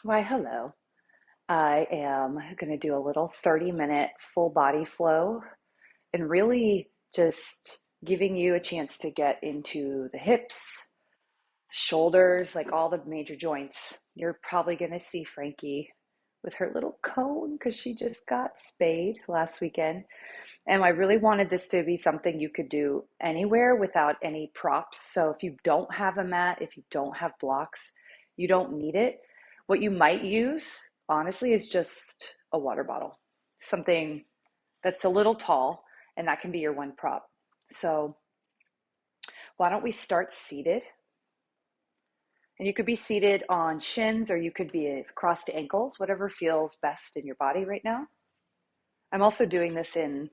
Why, hello. I am going to do a little 30-minute full body flow and really just giving you a chance to get into the hips, shoulders, like all the major joints. You're probably going to see Frankie with her little cone because she just got spayed last weekend. And I really wanted this to be something you could do anywhere without any props. So if you don't have a mat, if you don't have blocks, you don't need it. What you might use, honestly, is just a water bottle, something that's a little tall, and that can be your one prop. So why don't we start seated? And you could be seated on shins or you could be crossed ankles, whatever feels best in your body right now. I'm also doing this in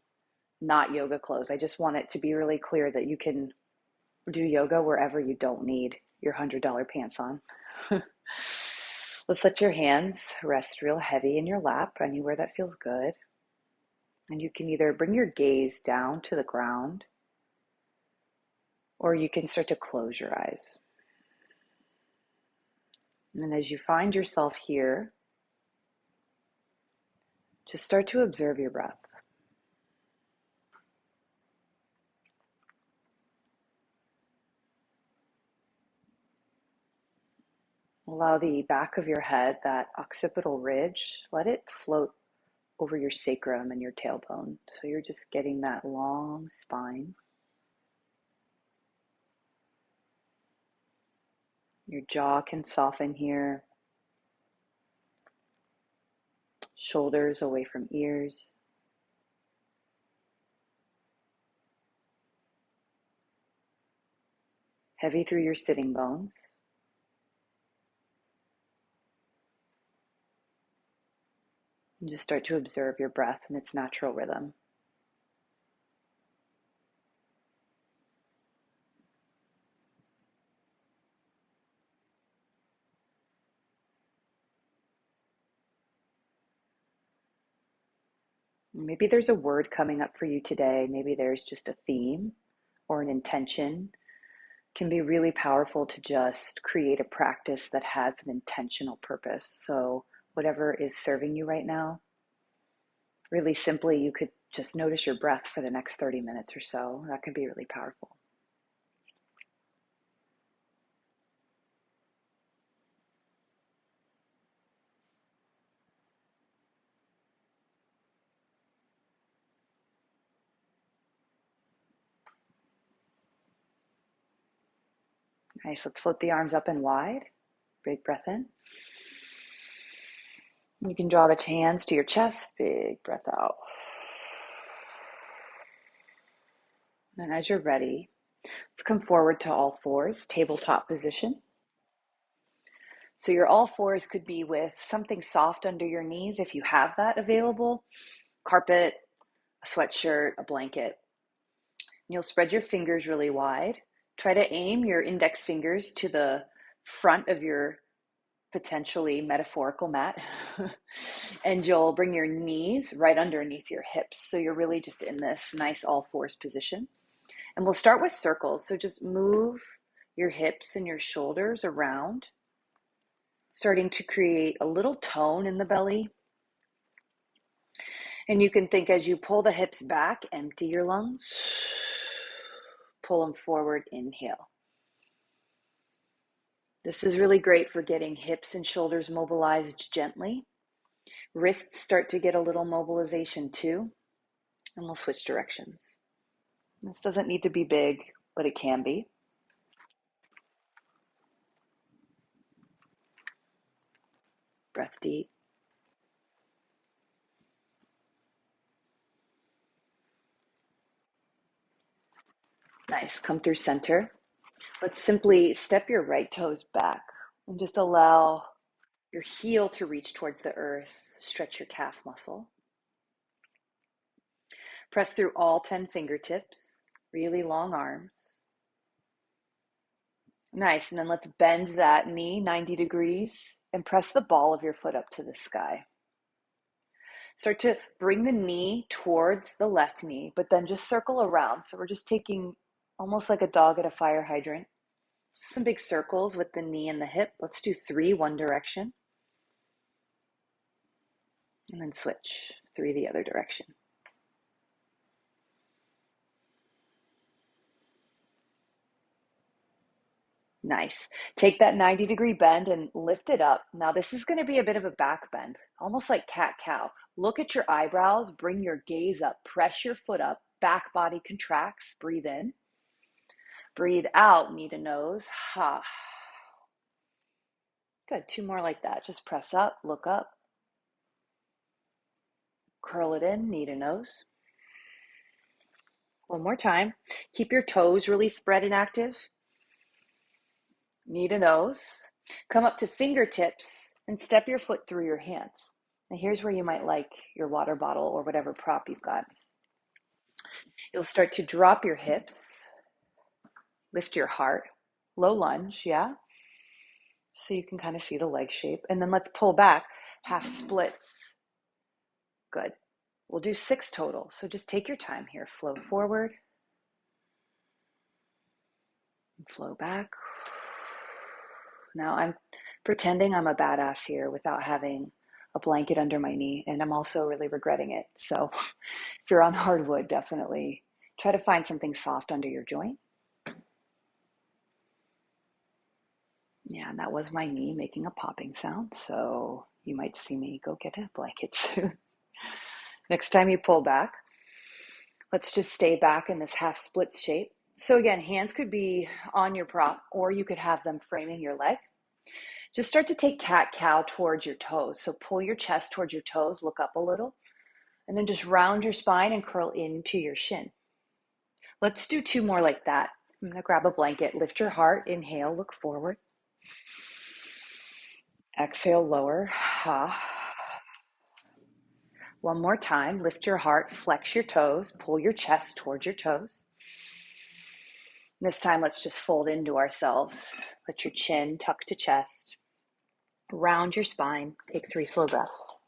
not yoga clothes. I just want it to be really clear that you can do yoga wherever you don't need your $100 pants on. Let's let your hands rest real heavy in your lap, anywhere that feels good. And you can either bring your gaze down to the ground or you can start to close your eyes. And as you find yourself here, just start to observe your breath. Allow the back of your head, that occipital ridge, let it float over your sacrum and your tailbone. So you're just getting that long spine. Your jaw can soften here. Shoulders away from ears. Heavy through your sitting bones. And just start to observe your breath and its natural rhythm. Maybe there's a word coming up for you today. Maybe there's just a theme or an intention. It can be really powerful to just create a practice that has an intentional purpose. So whatever is serving you right now, really simply, you could just notice your breath for the next 30 minutes or so. That can be really powerful. Nice. Let's float the arms up and wide. Big breath in. You can draw the hands to your chest. Big breath out. And as you're ready, let's come forward to all fours, tabletop position. So your all fours could be with something soft under your knees if you have that available. Carpet, a sweatshirt, a blanket. And you'll spread your fingers really wide. Try to aim your index fingers to the front of your potentially metaphorical mat. And you'll bring your knees right underneath your hips. So you're really just in this nice all fours position. And we'll start with circles. So just move your hips and your shoulders around, starting to create a little tone in the belly. And you can think as you pull the hips back, empty your lungs, pull them forward, inhale. This is really great for getting hips and shoulders mobilized gently. Wrists start to get a little mobilization too. And we'll switch directions. This doesn't need to be big, but it can be. Breath deep. Nice. Come through center. Let's simply step your right toes back and just allow your heel to reach towards the earth. Stretch your calf muscle. Press through all 10 fingertips, really long arms. Nice, and then let's bend that knee 90 degrees and press the ball of your foot up to the sky. Start to bring the knee towards the left knee, but then just circle around. So we're just taking almost like a dog at a fire hydrant. Just some big circles with the knee and the hip. Let's do 3, one direction. And then switch 3 the other direction. Nice. Take that 90-degree bend and lift it up. Now, this is going to be a bit of a back bend, almost like cat-cow. Look at your eyebrows, bring your gaze up, press your foot up, back body contracts, breathe in. Breathe out, knee to nose. Ha. Good. 2 more like that. Just press up, look up. Curl it in, knee to nose. 1 more time. Keep your toes really spread and active. Knee to nose. Come up to fingertips and step your foot through your hands. Now here's where you might like your water bottle or whatever prop you've got. You'll start to drop your hips, lift your heart, low lunge, yeah? So you can kind of see the leg shape. And then let's pull back, half splits. Good. We'll do 6 total. So just take your time here. Flow forward and flow back. Now I'm pretending I'm a badass here without having a blanket under my knee, and I'm also really regretting it. So if you're on hardwood, definitely try to find something soft under your joint. Yeah, and that was my knee making a popping sound, so you might see me go get a blanket soon. Next time you pull back, let's just stay back in this half split shape. So again, hands could be on your prop, or you could have them framing your leg. Just start to take cat-cow towards your toes. So pull your chest towards your toes, look up a little, and then just round your spine and curl into your shin. Let's do 2 more like that. I'm gonna grab a blanket, lift your heart, inhale, look forward. Exhale, lower. Ha. 1 more time, lift your heart, flex your toes, pull your chest towards your toes. This time, let's just fold into ourselves. Let your chin tuck to chest. Round your spine. Take 3 slow breaths.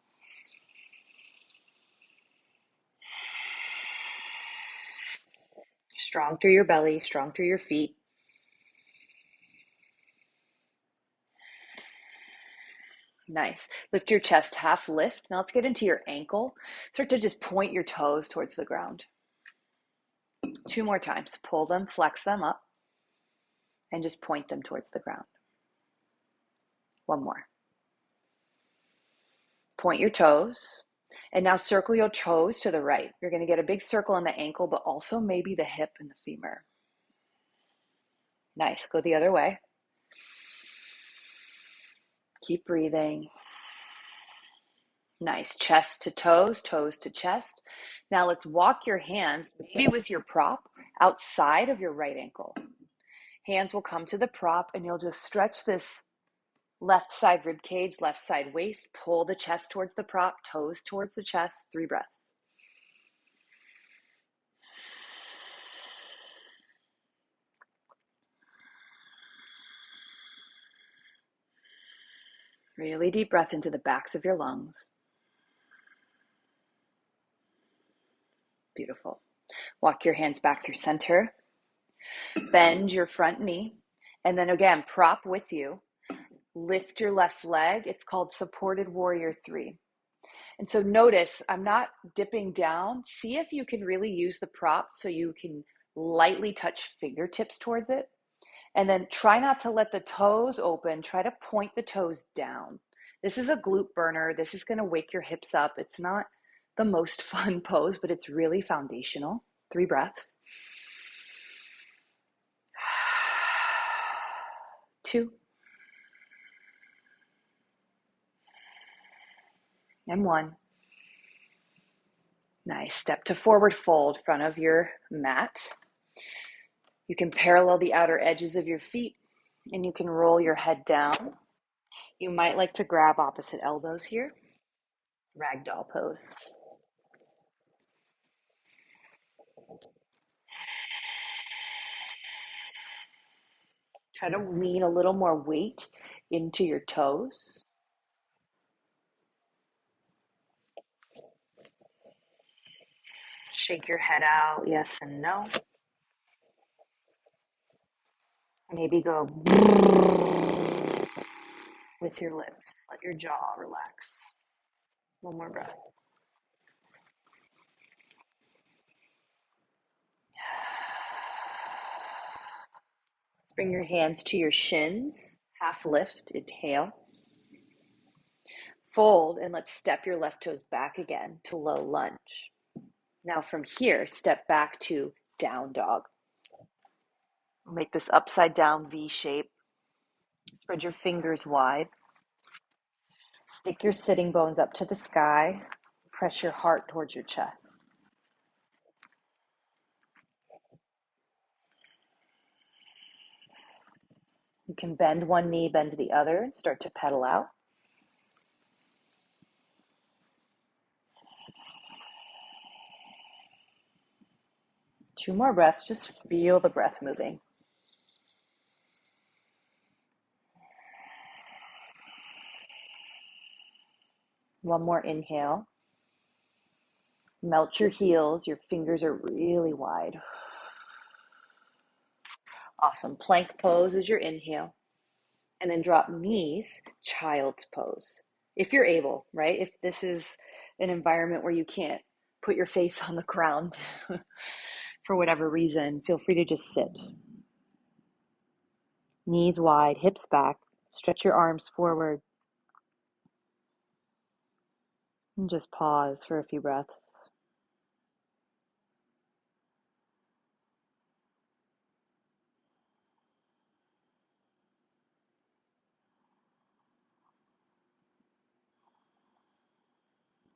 Strong through your belly, strong through your feet. Nice. Lift your chest, half lift. Now let's get into your ankle. Start to just point your toes towards the ground. 2 more times. Pull them, flex them up, and just point them towards the ground. 1 more. Point your toes, and now circle your toes to the right. You're going to get a big circle on the ankle, but also maybe the hip and the femur. Nice. Go the other way. Keep breathing. Nice. Chest to toes, toes to chest. Now let's walk your hands, maybe with your prop, outside of your right ankle. Hands will come to the prop, and you'll just stretch this left side rib cage, left side waist. Pull the chest towards the prop, toes towards the chest. 3 breaths. Really deep breath into the backs of your lungs. Beautiful. Walk your hands back through center. Bend your front knee. And then again, prop with you. Lift your left leg. It's called supported warrior 3. And so notice I'm not dipping down. See if you can really use the prop so you can lightly touch fingertips towards it. And then try not to let the toes open. Try to point the toes down. This is a glute burner. This is going to wake your hips up. It's not the most fun pose, but it's really foundational. 3 breaths. 2. And 1. Nice. Step to forward fold, front of your mat. You can parallel the outer edges of your feet, and you can roll your head down. You might like to grab opposite elbows here. Ragdoll pose. Try to lean a little more weight into your toes. Shake your head out, yes and no. Maybe go with your lips. Let your jaw relax. One more breath. Let's bring your hands to your shins. Half lift, inhale. Fold, and let's step your left toes back again to low lunge. Now from here, step back to down dog. Make this upside down V shape. Spread your fingers wide. Stick your sitting bones up to the sky. Press your heart towards your chest. You can bend one knee, bend the other, and start to pedal out. Two more breaths. Just feel the breath moving. One more inhale. Melt your heels. Your fingers are really wide. Awesome. Plank pose is your inhale. And then drop knees, child's pose. If you're able, right? If this is an environment where you can't put your face on the ground for whatever reason, feel free to just sit. Knees wide, hips back. Stretch your arms forward. And just pause for a few breaths.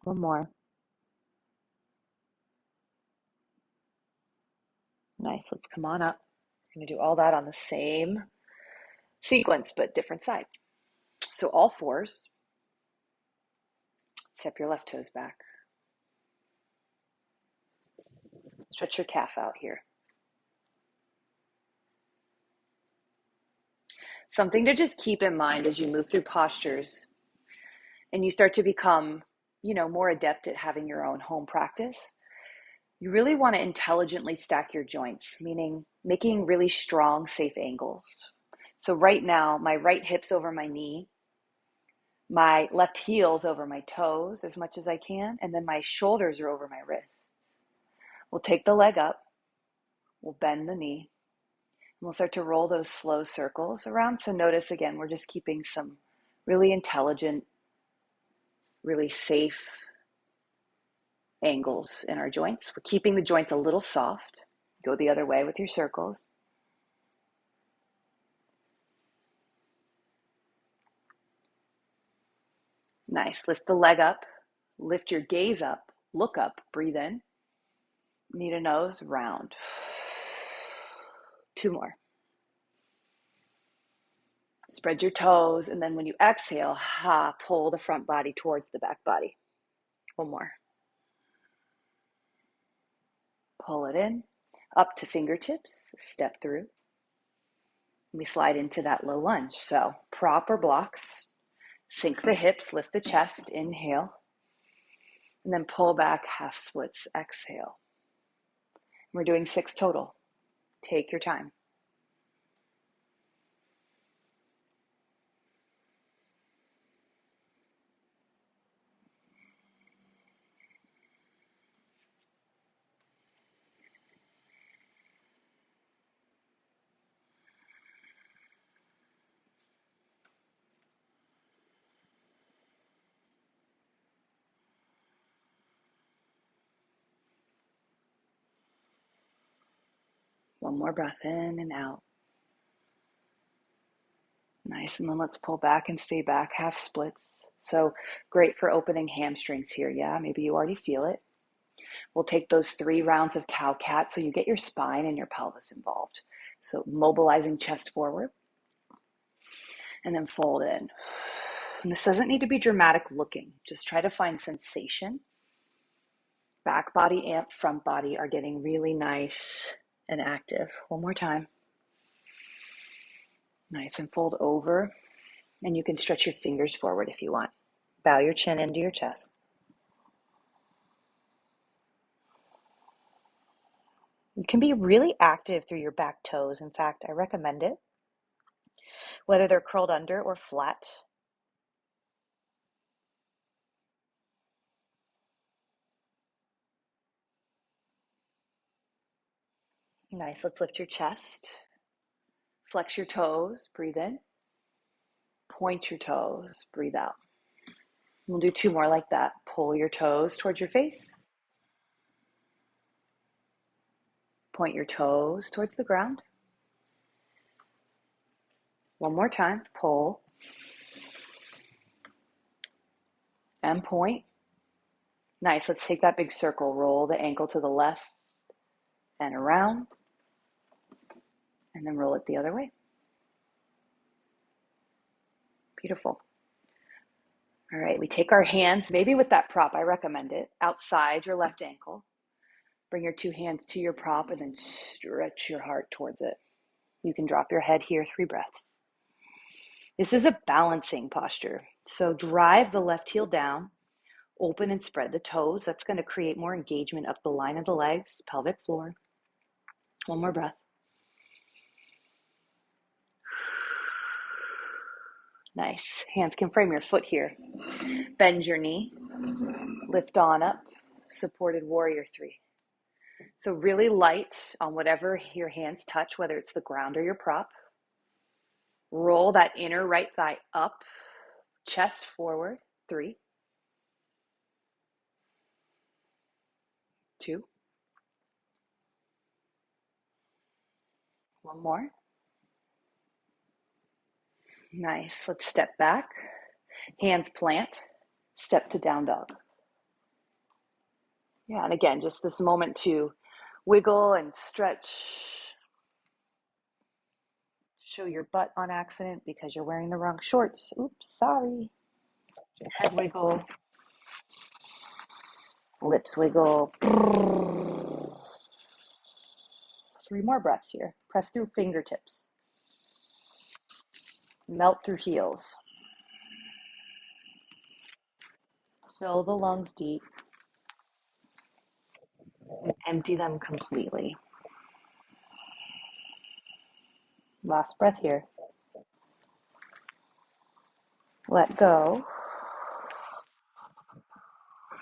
One more. Nice. Let's come on up. We're going to do all that on the same sequence, but different side. So all fours. Step your left toes back. Stretch your calf out here. Something to just keep in mind as you move through postures and you start to become, more adept at having your own home practice. You really want to intelligently stack your joints, meaning making really strong, safe angles. So right now, my right hip's over my knee, my left heel's over my toes as much as I can, and then my shoulders are over my wrists. We'll take the leg up, we'll bend the knee, and we'll start to roll those slow circles around. So notice again, we're just keeping some really intelligent, really safe angles in our joints. We're keeping the joints a little soft. Go the other way with your circles. Nice. Lift the leg up. Lift your gaze up. Look up. Breathe in. Knee to nose. Round. Two more. Spread your toes. And then when you exhale, pull the front body towards the back body. One more. Pull it in. Up to fingertips. Step through. We slide into that low lunge. So proper blocks. Sink the hips. Lift the chest. Inhale. And then pull back, half splits, exhale. We're doing 6 total. Take your time. One more breath in and out. Nice, and then let's pull back and stay back, half splits. So great for opening hamstrings here. Yeah, maybe you already feel it. We'll take those 3 rounds of cow-cat so you get your spine and your pelvis involved. So mobilizing chest forward and then fold in. And this doesn't need to be dramatic looking. Just try to find sensation. Back body and front body are getting really nice and active. One more time. Nice, and fold over. And you can stretch your fingers forward if you want. Bow your chin into your chest. You can be really active through your back toes. In fact, I recommend it, whether they're curled under or flat. Nice. Let's lift your chest. Flex your toes. Breathe in. Point your toes. Breathe out. We'll do 2 more like that. Pull your toes towards your face. Point your toes towards the ground. 1 more time. Pull and point. Nice. Let's take that big circle. Roll the ankle to the left and around. And then roll it the other way. Beautiful. All right, we take our hands, maybe with that prop, I recommend it, outside your left ankle. Bring your 2 hands to your prop and then stretch your heart towards it. You can drop your head here, 3 breaths. This is a balancing posture. So drive the left heel down, open and spread the toes. That's going to create more engagement up the line of the legs, pelvic floor. 1 more breath. Nice. Hands can frame your foot here. Bend your knee. Lift on up. Supported warrior 3. So really light on whatever your hands touch, whether it's the ground or your prop. Roll that inner right thigh up, chest forward. 3, 2, 1 more. Nice. Let's step back. Hands plant. Step to down dog. Yeah, and again, just this moment to wiggle and stretch. Show your butt on accident because you're wearing the wrong shorts. Oops, sorry. Your head wiggle. Lips wiggle. 3 more breaths here. Press through fingertips. Melt through heels. Fill the lungs deep. And empty them completely. Last breath here. Let go.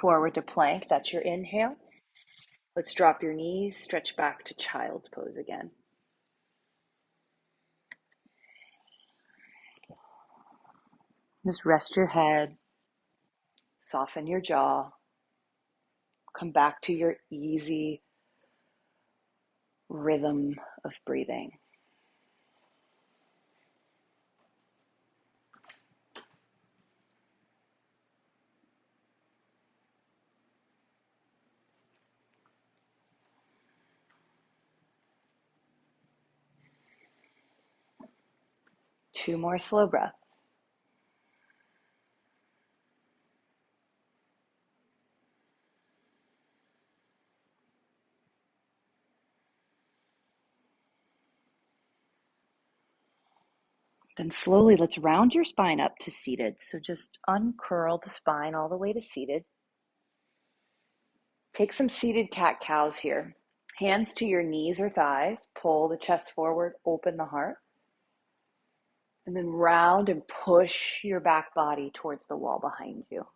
Forward to plank. That's your inhale. Let's drop your knees. Stretch back to child's pose again. Just rest your head. Soften your jaw. Come back to your easy rhythm of breathing. Two more slow breaths. Then slowly let's round your spine up to seated. So just uncurl the spine all the way to seated. Take some seated cat-cows here. Hands to your knees or thighs. Pull the chest forward, open the heart. And then round and push your back body towards the wall behind you.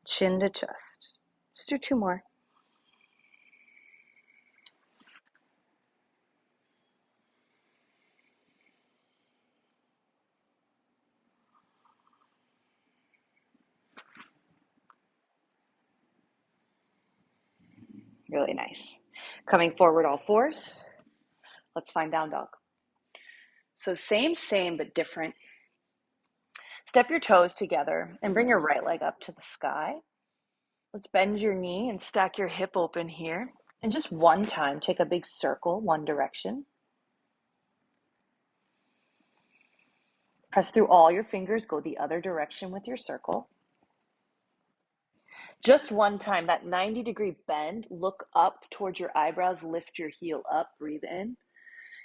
Chin to chest. Just do 2 more. Really nice. Coming forward all fours. Let's find down dog. So same, but different. Step your toes together and bring your right leg up to the sky. Let's bend your knee and stack your hip open here. And just 1 time, take a big circle, 1 direction. Press through all your fingers, go the other direction with your circle. Just 1 time, that 90-degree bend, look up towards your eyebrows, lift your heel up, breathe in.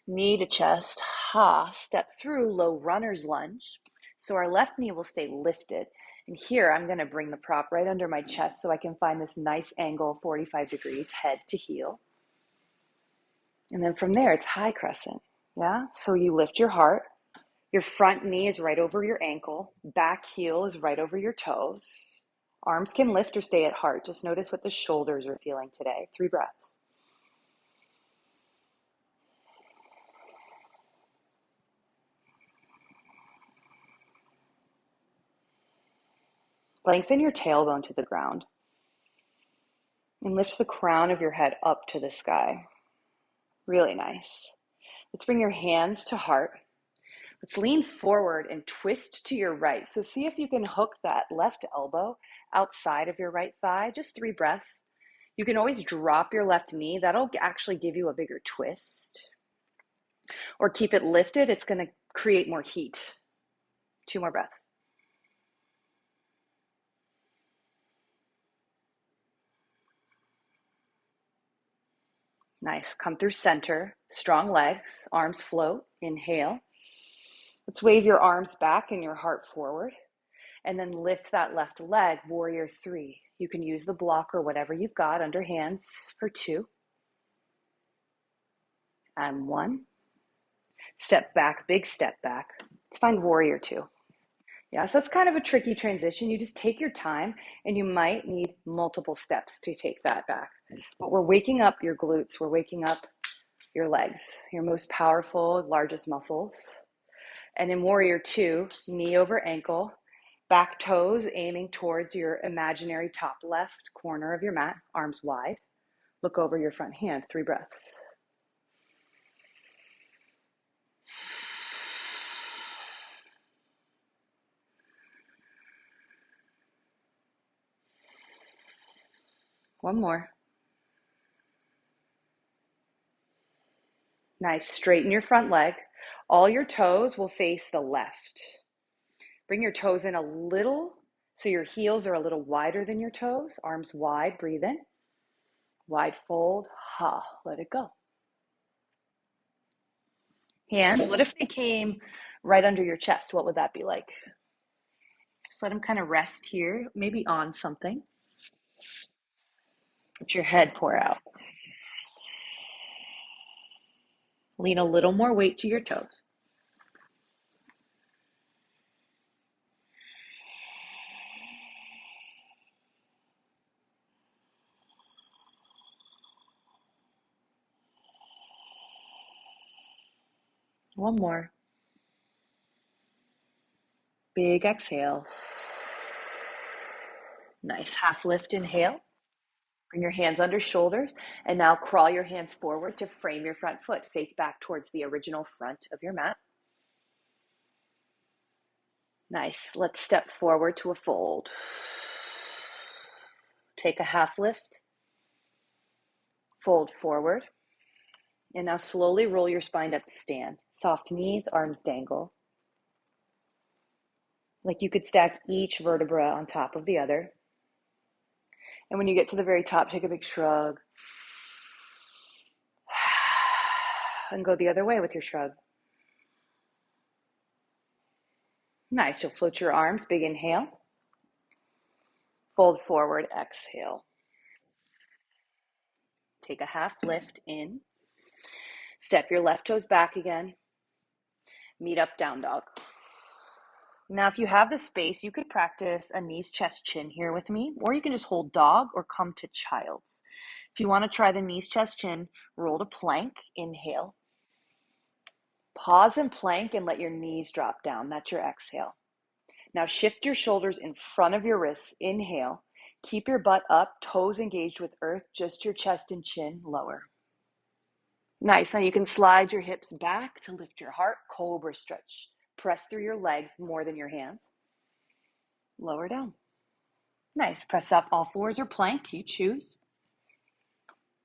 Knee to chest, step through low runner's lunge. So our left knee will stay lifted. And here I'm gonna bring the prop right under my chest so I can find this nice angle, 45 degrees, head to heel. And then from there, it's high crescent, yeah? So you lift your heart, your front knee is right over your ankle, back heel is right over your toes. Arms can lift or stay at heart. Just notice what the shoulders are feeling today. 3 breaths. Lengthen your tailbone to the ground and lift the crown of your head up to the sky. Really nice. Let's bring your hands to heart. Let's lean forward and twist to your right. So see if you can hook that left elbow outside of your right thigh. Just 3 breaths. You can always drop your left knee. That'll actually give you a bigger twist. Or keep it lifted. It's going to create more heat. 2 more breaths. Nice. Come through center. Strong legs. Arms float. Inhale. Let's wave your arms back and your heart forward. And then lift that left leg, warrior 3. You can use the block or whatever you've got under hands for 2. And 1. Step back, big step back. Let's find warrior 2. Yeah, so it's kind of a tricky transition. You just take your time and you might need multiple steps to take that back. But we're waking up your glutes. We're waking up your legs, your most powerful, largest muscles. And in warrior 2, knee over ankle, back toes aiming towards your imaginary top left corner of your mat, arms wide. Look over your front hand, 3 breaths. One more. Nice, straighten your front leg. All your toes will face the left. Bring your toes in a little, so your heels are a little wider than your toes. Arms wide, breathe in. Wide fold, let it go. Hands, what if they came right under your chest? What would that be like? Just let them kind of rest here, maybe on something. Let your head pour out. Lean a little more weight to your toes. One more. Big exhale. Nice half lift inhale. Bring your hands under shoulders and now crawl your hands forward to frame your front foot. Face back towards the original front of your mat. Nice. Let's step forward to a fold. Take a half lift. Fold forward. And now slowly roll your spine up to stand. Soft knees, arms dangle. Like you could stack each vertebra on top of the other. And when you get to the very top, take a big shrug. And go the other way with your shrug. Nice. You'll float your arms. Big inhale. Fold forward. Exhale. Take a half lift in. Step your left toes back again. Meet up, down dog. Now, if you have the space, you could practice a knees, chest, chin here with me, or you can just hold dog or come to child's. If you want to try the knees, chest, chin, roll to plank. Inhale. Pause in plank and let your knees drop down. That's your exhale. Now shift your shoulders in front of your wrists. Inhale. Keep your butt up, toes engaged with earth, just your chest and chin lower. Nice. Now you can slide your hips back to lift your heart. Cobra stretch. Press through your legs more than your hands. Lower down. Nice. Press up all fours or plank. You choose.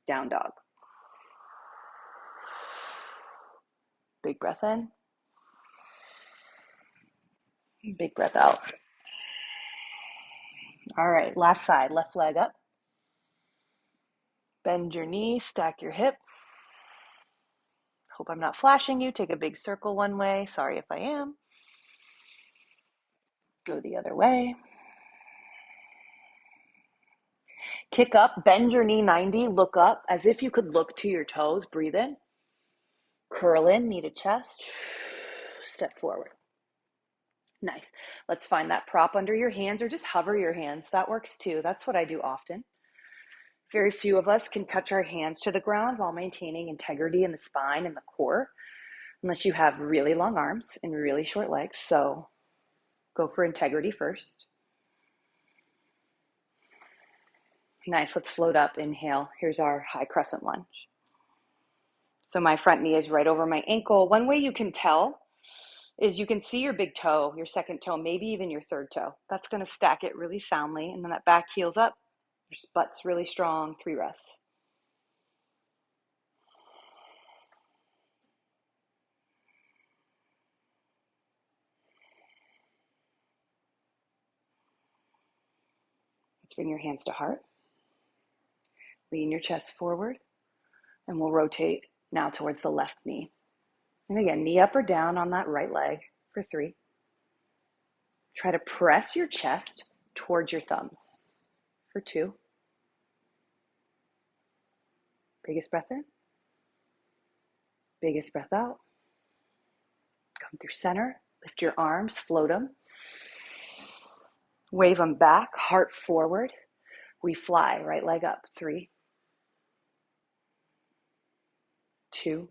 Down dog. Big breath in. Big breath out. All right, last side, left leg up. Bend your knee, stack your hip. Hope I'm not flashing you. Take a big circle one way. Sorry if I am. Go the other way. Kick up, bend your knee 90, look up as if you could look to your toes. Breathe in. Curl in, knee to chest. Step forward. Nice. Let's find that prop under your hands or just hover your hands. That works too. That's what I do often. Very few of us can touch our hands to the ground while maintaining integrity in the spine and the core, unless you have really long arms and really short legs. So go for integrity first. Nice, let's float up, inhale. Here's our high crescent lunge. So my front knee is right over my ankle. One way you can tell is you can see your big toe, your second toe, maybe even your third toe. That's gonna stack it really soundly. And then that back heel's up, your butt's really strong, 3 breaths. Let's bring your hands to heart. Lean your chest forward, and we'll rotate now towards the left knee. And again, knee up or down on that right leg for 3. Try to press your chest towards your thumbs for 2. Biggest breath in. Biggest breath out. Come through center. Lift your arms, float them. Wave them back, heart forward. We fly, right leg up. 3, 2,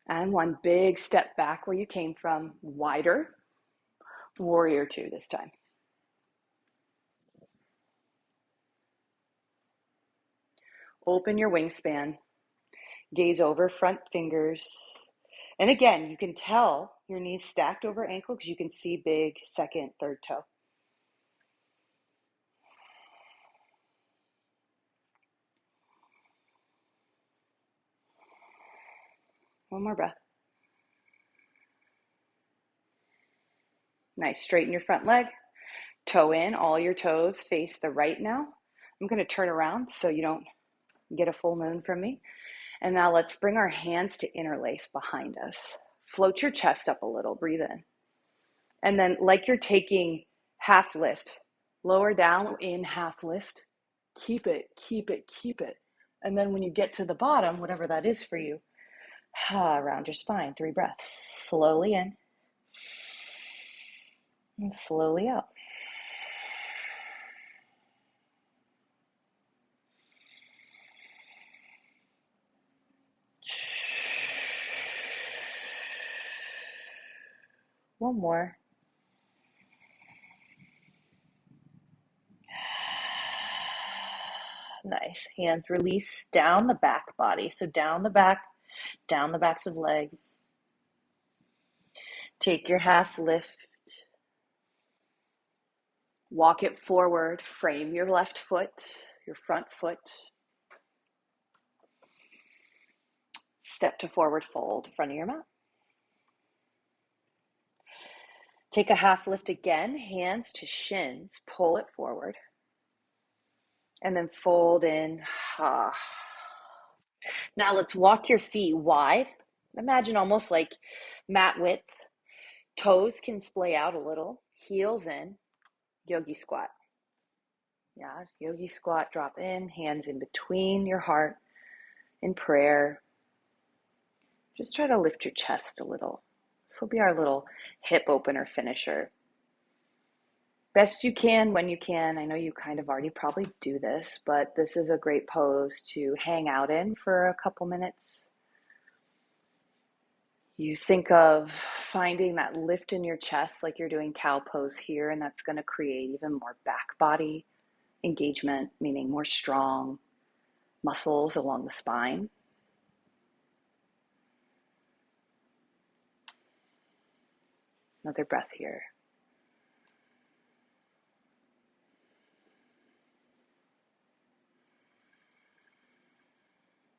and 1. Big step back where you came from, wider. Warrior 2 this time. Open your wingspan. Gaze over front fingers. And again, you can tell your knees stacked over ankle because you can see big second, third toe. One more breath. Nice. Straighten your front leg. Toe in. All your toes face the right now. I'm going to turn around so you don't get a full moon from me. And now let's bring our hands to interlace behind us. Float your chest up a little. Breathe in. And then like you're taking half lift, lower down, in half lift. Keep it, keep it, keep it. And then when you get to the bottom, whatever that is for you, around your spine, 3 breaths. Slowly in and slowly out. One more. Nice. Hands release down the back body. So down the back, down the backs of legs. Take your half lift. Walk it forward. Frame your left foot, your front foot. Step to forward fold, front of your mat. Take a half lift again, hands to shins, pull it forward. And then fold in. Now let's walk your feet wide. Imagine almost like mat width. Toes can splay out a little. Heels in. Yogi squat. Yeah, yogi squat, drop in. Hands in between your heart in prayer. Just try to lift your chest a little. This will be our little hip opener finisher. Best you can when you can. I know you kind of already probably do this, but this is a great pose to hang out in for a couple minutes. You think of finding that lift in your chest like you're doing cow pose here, and that's going to create even more back body engagement, meaning more strong muscles along the spine. Another breath here.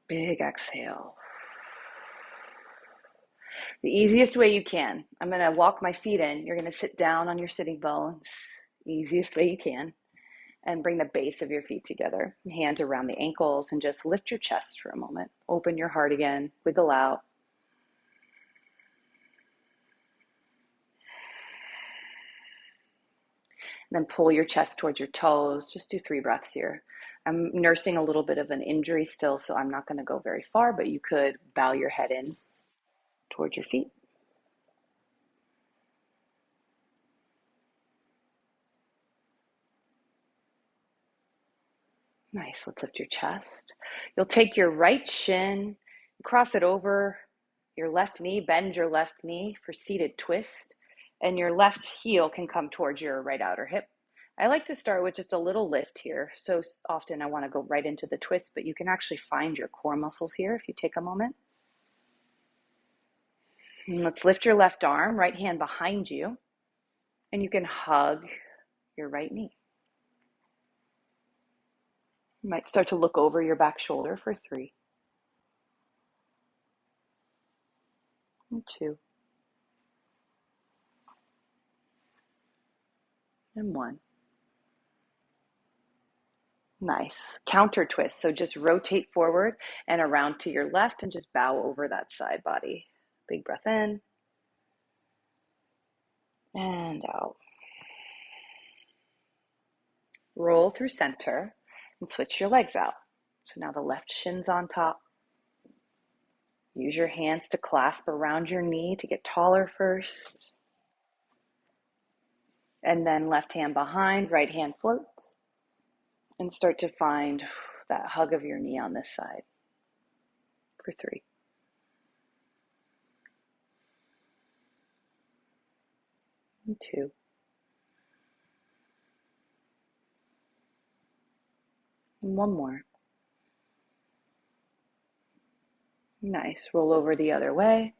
Big exhale. The easiest way you can. I'm going to walk my feet in. You're going to sit down on your sitting bones. Easiest way you can. And bring the base of your feet together. Hands around the ankles and just lift your chest for a moment. Open your heart again. Wiggle out. And then pull your chest towards your toes. Just do 3 breaths here. I'm nursing a little bit of an injury still, so I'm not going to go very far, but you could bow your head in towards your feet. Nice. Let's lift your chest. You'll take your right shin, cross it over your left knee, bend your left knee for seated twist, and your left heel can come towards your right outer hip. I like to start with just a little lift here. So often I want to go right into the twist, but you can actually find your core muscles here if you take a moment. And let's lift your left arm, right hand behind you, and you can hug your right knee. You might start to look over your back shoulder for 3, and 2, and 1. Nice. Counter twist. So just rotate forward and around to your left and just bow over that side body. Big breath in and out. Roll through center and switch your legs out. So now the left shin's on top. Use your hands to clasp around your knee to get taller first. And then left hand behind, right hand floats. And start to find that hug of your knee on this side for 3, and 2, and 1 more. Nice. Roll over the other way.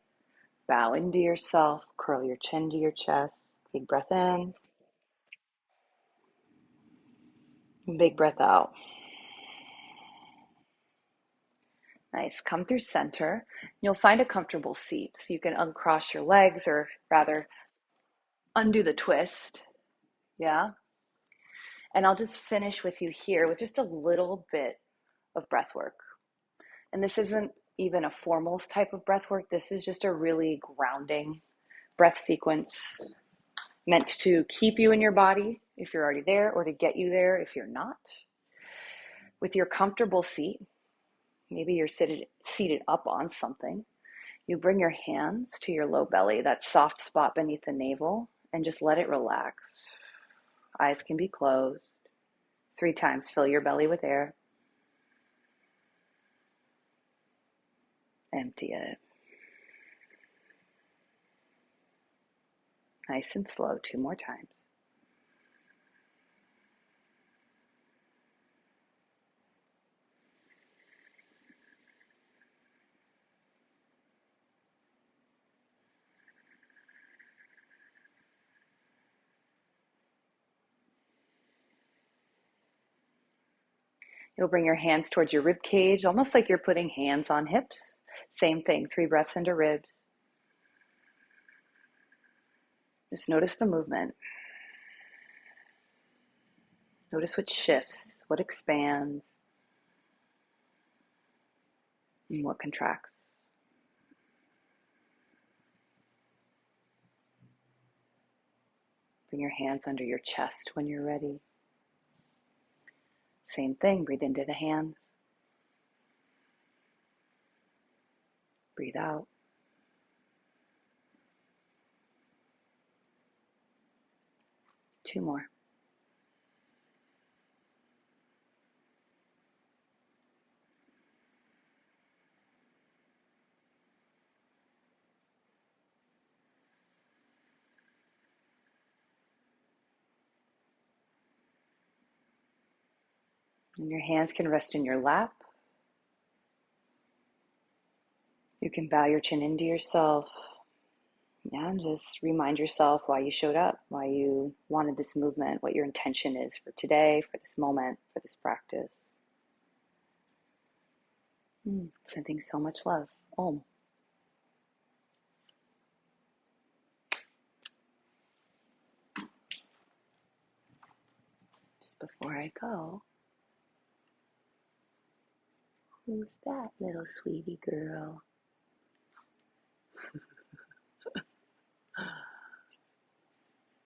Bow into yourself. Curl your chin to your chest. Big breath in. And big breath out. Nice. Come through center. You'll find a comfortable seat. So you can uncross your legs, or rather undo the twist. Yeah. And I'll just finish with you here with just a little bit of breath work. And this isn't even a formal type of breath work. This is just a really grounding breath sequence meant to keep you in your body if you're already there, or to get you there if you're not. With your comfortable seat, maybe you're seated up on something, you bring your hands to your low belly, that soft spot beneath the navel, and just let it relax. Eyes can be closed. 3 times, fill your belly with air. Empty it. Nice and slow, 2 more times. You'll bring your hands towards your rib cage, almost like you're putting hands on hips. Same thing, 3 breaths into ribs. Just notice the movement. Notice what shifts, what expands, and what contracts. Bring your hands under your chest when you're ready. Same thing, breathe into the hands. Breathe out. Two more. And your hands can rest in your lap. You can bow your chin into yourself. And just remind yourself why you showed up, why you wanted this movement, what your intention is for today, for this moment, for this practice. Sending so much love. Om. Just before I go, who's that little sweetie girl?